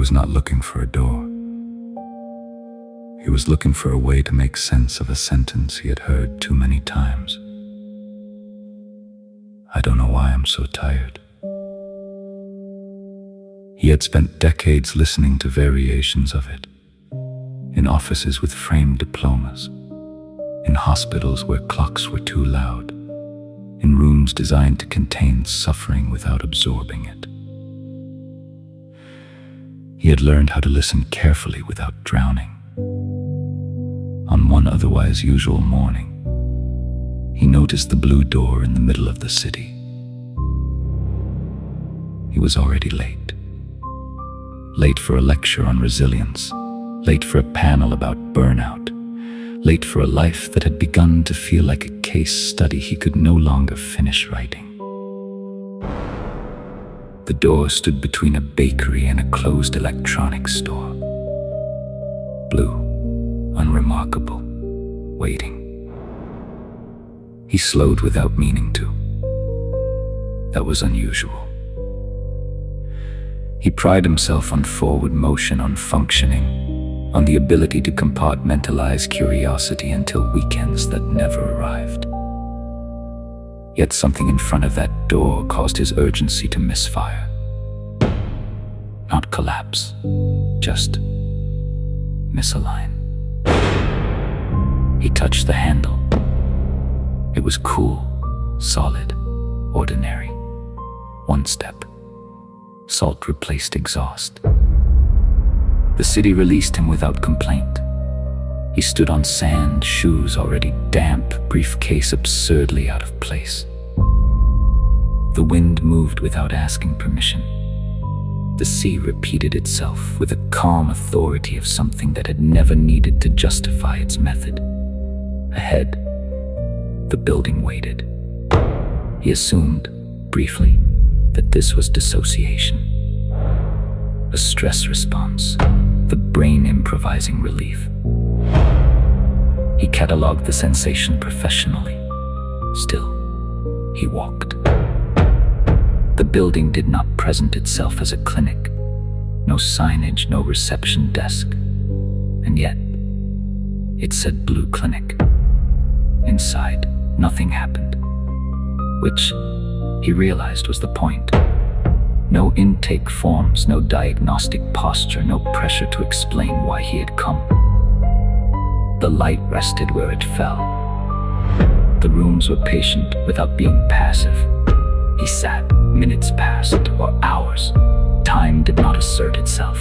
was not looking for a door. He was looking for a way to make sense of a sentence he had heard too many times. I don't know why I'm so tired. He had spent decades listening to variations of it, in offices with framed diplomas, in hospitals where clocks were too loud, in rooms designed to contain suffering without absorbing it. He had learned how to listen carefully without drowning. On one otherwise usual morning, he noticed the blue door in the middle of the city. He was already late. Late for a lecture on resilience, late for a panel about burnout, late for a life that had begun to feel like a case study he could no longer finish writing. The door stood between a bakery and a closed electronics store. Blue, unremarkable, waiting. He slowed without meaning to. That was unusual. He prided himself on forward motion, on functioning, on the ability to compartmentalize curiosity until weekends that never arrived. Yet something in front of that door caused his urgency to misfire. Not collapse, just misalign. He touched the handle. It was cool, solid, ordinary. One step. Salt replaced exhaust. The city released him without complaint. He stood on sand, shoes already damp, briefcase absurdly out of place. The wind moved without asking permission. The sea repeated itself with a calm authority of something that had never needed to justify its method. Ahead, the building waited. He assumed, briefly, that this was dissociation. A stress response, the brain improvising relief. He cataloged the sensation professionally. Still, he walked. The building did not present itself as a clinic. No signage, no reception desk. And yet, it said Blue Clinic. Inside, nothing happened. Which, he realized, was the point. No intake forms, no diagnostic posture, no pressure to explain why he had come. The light rested where it fell. The rooms were patient without being passive. He sat, minutes passed, or hours. Time did not assert itself.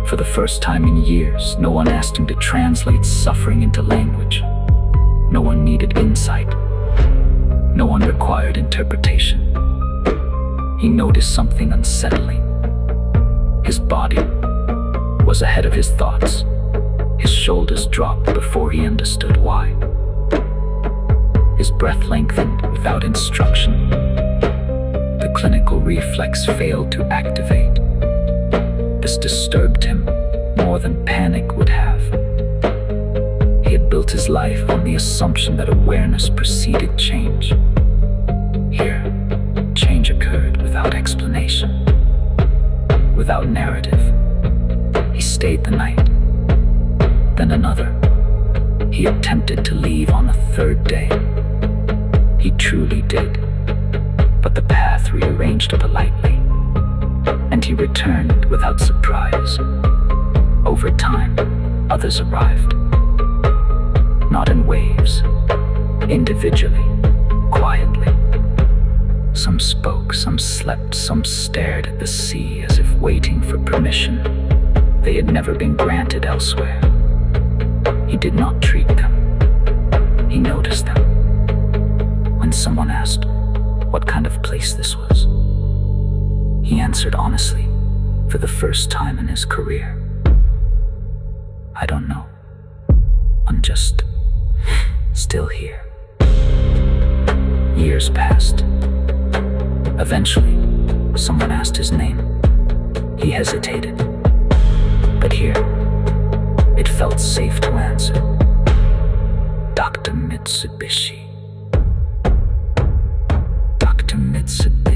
For the first time in years, no one asked him to translate suffering into language. No one needed insight. No one required interpretation. He noticed something unsettling. His body was ahead of his thoughts. His shoulders dropped before he understood why. His breath lengthened without instruction. The clinical reflex failed to activate. This disturbed him more than panic would have. He had built his life on the assumption that awareness preceded change. Here, change occurred without explanation, without narrative. He stayed the night, then another. He attempted to leave on the third day. He truly did, but the path rearranged politely, and he returned without surprise. Over time, others arrived. Not in waves, individually, quietly. Some spoke, some slept, some stared at the sea as if waiting for permission they had never been granted elsewhere. He did not treat them. He noticed them. When someone asked what kind of place this was, he answered honestly, for the first time in his career, I don't know. I'm just still here. Years passed. Eventually, someone asked his name. He hesitated. But here, it felt safe to answer. Dr. Mitsubishi. Dr. Mitsubishi.